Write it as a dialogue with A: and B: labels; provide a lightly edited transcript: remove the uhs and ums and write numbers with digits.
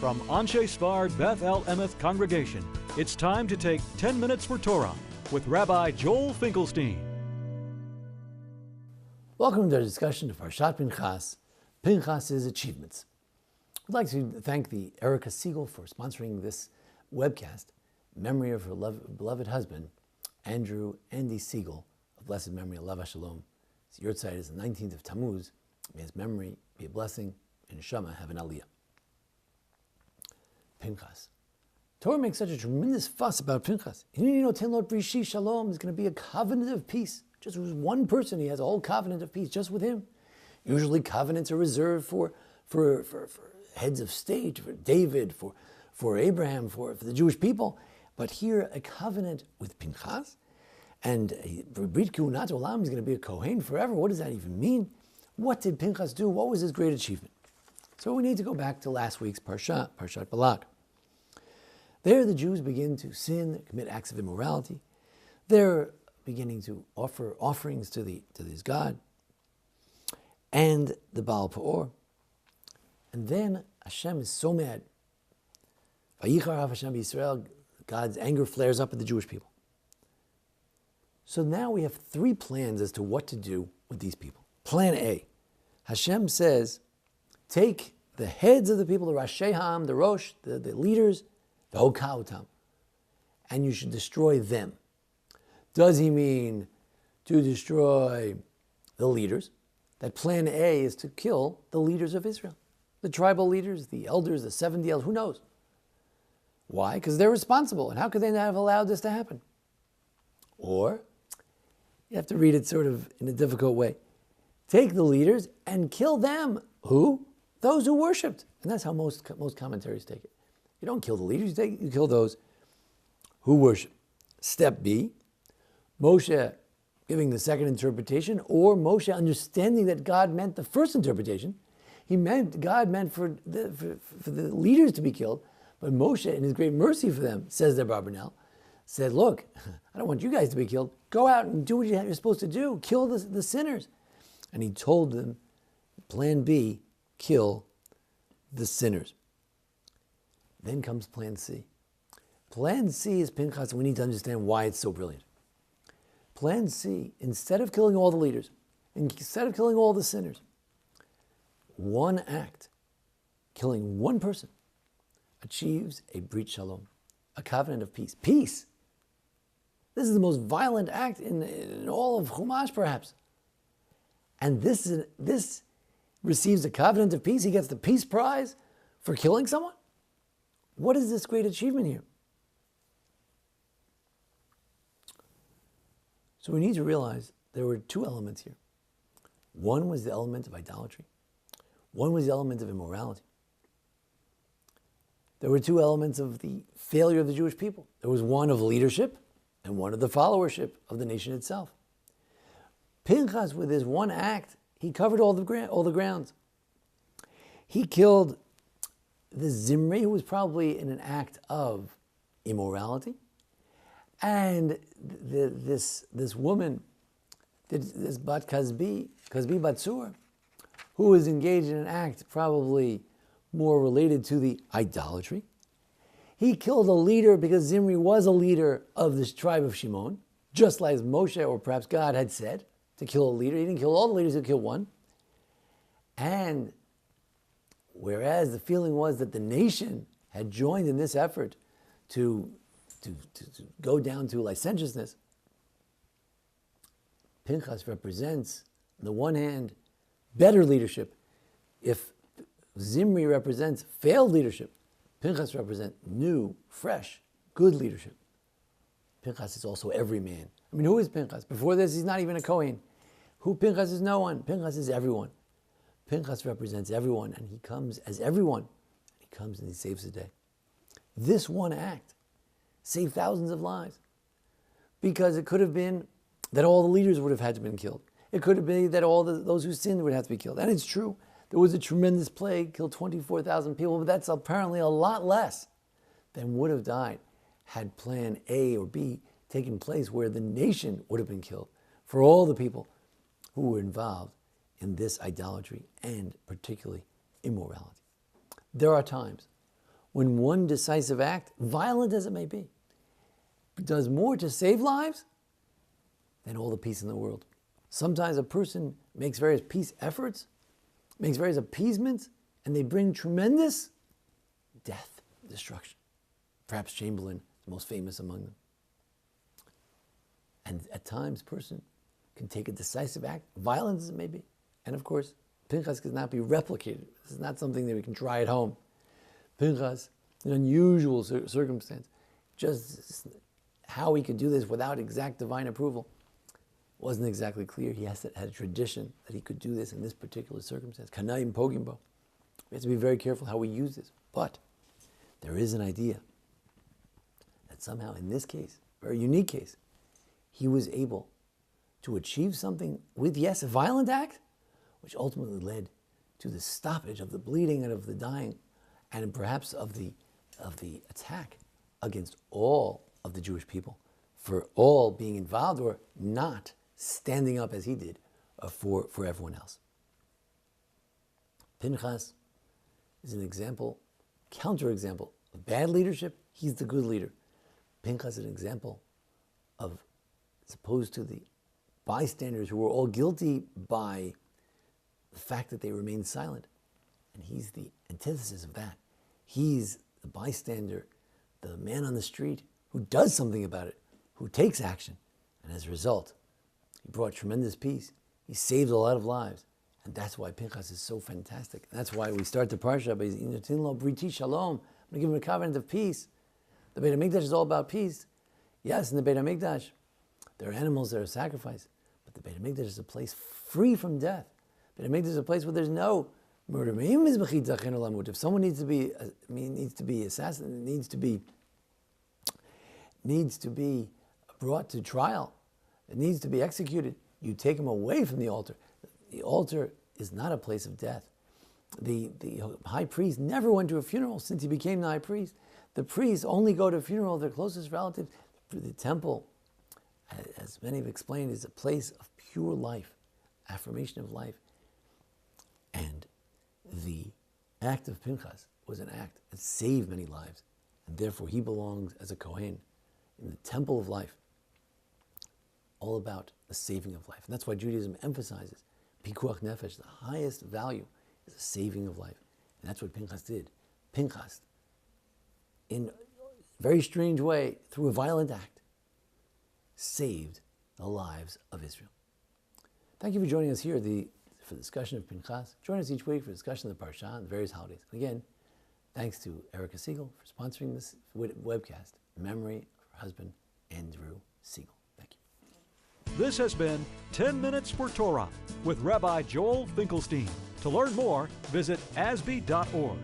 A: From Anshei Sphard-Beth Emeth congregation, it's time to take 10 minutes for Torah with Rabbi Joel Finkelstein.
B: Welcome to our discussion of Parshat Pinechas, Pinechas' achievements. I'd like to thank the Andrew Sigel for sponsoring this webcast in memory of her beloved husband, Andrew Sigel, of blessed memory, Alav Shalom. His yurtzeit is the 19th of Tammuz. May his memory be a blessing and Neshama have an aliyah. Pinechas. Torah makes such a tremendous fuss about Pinechas. Tenlot Brishi Shalom is going to be a covenant of peace. Just with one person, he has a whole covenant of peace, just with him. Usually covenants are reserved for heads of state, for David, for Abraham, for the Jewish people. But here, a covenant with Pinechas, and Brit Kunat Olam is going to be a Kohen forever. What does that even mean? What did Pinechas do? What was his great achievement? So we need to go back to last week's Parshat Balak. There the Jews begin to sin, commit acts of immorality. They're beginning to offer offerings to this god and the Baal Peor. And then Hashem is so mad. Vayichar Hashem b'Yisrael, God's anger flares up at the Jewish people. So now we have three plans as to what to do with these people. Plan A. Hashem says, take the heads of the people, the Rashei Ha'am, the Rosh, the leaders, the Hokautam, and you should destroy them. Does he mean to destroy the leaders? That plan A is to kill the leaders of Israel. The tribal leaders, the elders, the 70 elders, who knows? Why? Because they're responsible. And how could they not have allowed this to happen? Or, you have to read it sort of in a difficult way. Take the leaders and kill them. Who? Those who worshipped. And that's how most commentaries take it. You don't kill the leaders, you kill those who worship. Step B, Moshe giving the second interpretation, or Moshe understanding that God meant the first interpretation. God meant for the leaders to be killed, but Moshe, in his great mercy for them, says the Barbanel, said, look, I don't want you guys to be killed. Go out and do what you're supposed to do. Kill the sinners. And he told them, plan B, kill the sinners. Then comes plan C. Plan C is Pinechas, and we need to understand why it's so brilliant. Plan C, instead of killing all the leaders, instead of killing all the sinners, one act, killing one person, achieves a Brit Shalom, a covenant of peace. Peace! This is the most violent act in all of Chumash, perhaps. And this receives a covenant of peace. He gets the peace prize for killing someone? What is this great achievement here? So we need to realize there were two elements here. One was the element of idolatry. One was the element of immorality. There were two elements of the failure of the Jewish people. There was one of leadership and one of the followership of the nation itself. Pinechas, with his one act, he covered all the grounds. He killed the Zimri, who was probably in an act of immorality, and this woman, this Bat Kazbi Batsur, who was engaged in an act probably more related to the idolatry. He killed a leader because Zimri was a leader of this tribe of Shimon, just like Moshe, or perhaps God, had said to kill a leader. He didn't kill all the leaders, he killed one. And whereas the feeling was that the nation had joined in this effort to go down to licentiousness, Pinechas represents, on the one hand, better leadership. If Zimri represents failed leadership, Pinechas represents new, fresh, good leadership. Pinechas is also every man. I mean, who is Pinechas? Before this, he's not even a Kohen. Who Pinechas is? No one. Pinechas is everyone. Pinechas represents everyone, and he comes as everyone. He comes and he saves the day. This one act saved thousands of lives, because it could have been that all the leaders would have had to have been killed. It could have been that all those who sinned would have to be killed. And it's true. There was a tremendous plague, killed 24,000 people, but that's apparently a lot less than would have died had plan A or B taken place, where the nation would have been killed for all the people who were involved in this idolatry and particularly immorality. There are times when one decisive act, violent as it may be, does more to save lives than all the peace in the world. Sometimes a person makes various peace efforts, makes various appeasements, and they bring tremendous death, destruction. Perhaps Chamberlain, the most famous among them. And at times, a person can take a decisive act, violent as it may be. And of course, Pinechas cannot be replicated. This is not something that we can try at home. Pinechas, an unusual circumstance, just how he could do this without exact divine approval wasn't exactly clear. He had a tradition that he could do this in this particular circumstance. Kanayim pogimbo. We have to be very careful how we use this. But there is an idea that somehow in this case, very unique case, he was able to achieve something with, yes, a violent act, which ultimately led to the stoppage of the bleeding and of the dying, and perhaps of the attack against all of the Jewish people, for all being involved or not standing up as he did for everyone else. Pinechas is an example, counterexample of bad leadership. He's the good leader. Pinechas is an example of, as opposed to the bystanders who were all guilty by the fact that they remained silent. And he's the antithesis of that. He's the bystander, the man on the street who does something about it, who takes action. And as a result, he brought tremendous peace. He saved a lot of lives. And that's why Pinechas is so fantastic. And that's why we start the parsha by Notin lo briti shalom. I'm going to give him a covenant of peace. The Beit HaMikdash is all about peace. Yes, in the Beit HaMikdash, there are animals that are sacrificed. But the Beit HaMikdash is a place free from death. Beit HaMikdash is a place where there's no murder. If someone needs to be assassinated, needs to be brought to trial, it needs to be executed, you take him away from the altar. The altar is not a place of death. The high priest never went to a funeral since he became the high priest. The priests only go to a funeral of their closest relatives. The temple, as many have explained, is a place of pure life, affirmation of life. And the act of Pinechas was an act that saved many lives. And therefore he belongs as a Kohen in the temple of life, all about the saving of life. And that's why Judaism emphasizes Pikuach Nefesh, the highest value is the saving of life. And that's what Pinechas did. Pinechas, in a very strange way, through a violent act, saved the lives of Israel. Thank you for joining us here for the discussion of Pinechas. Join us each week for discussion of the Parsha and the various holidays. And again, thanks to Erica Siegel for sponsoring this webcast in memory of her husband, Andrew Sigel. Thank you.
A: This has been 10 Minutes for Torah with Rabbi Joel Finkelstein. To learn more, visit asb.org.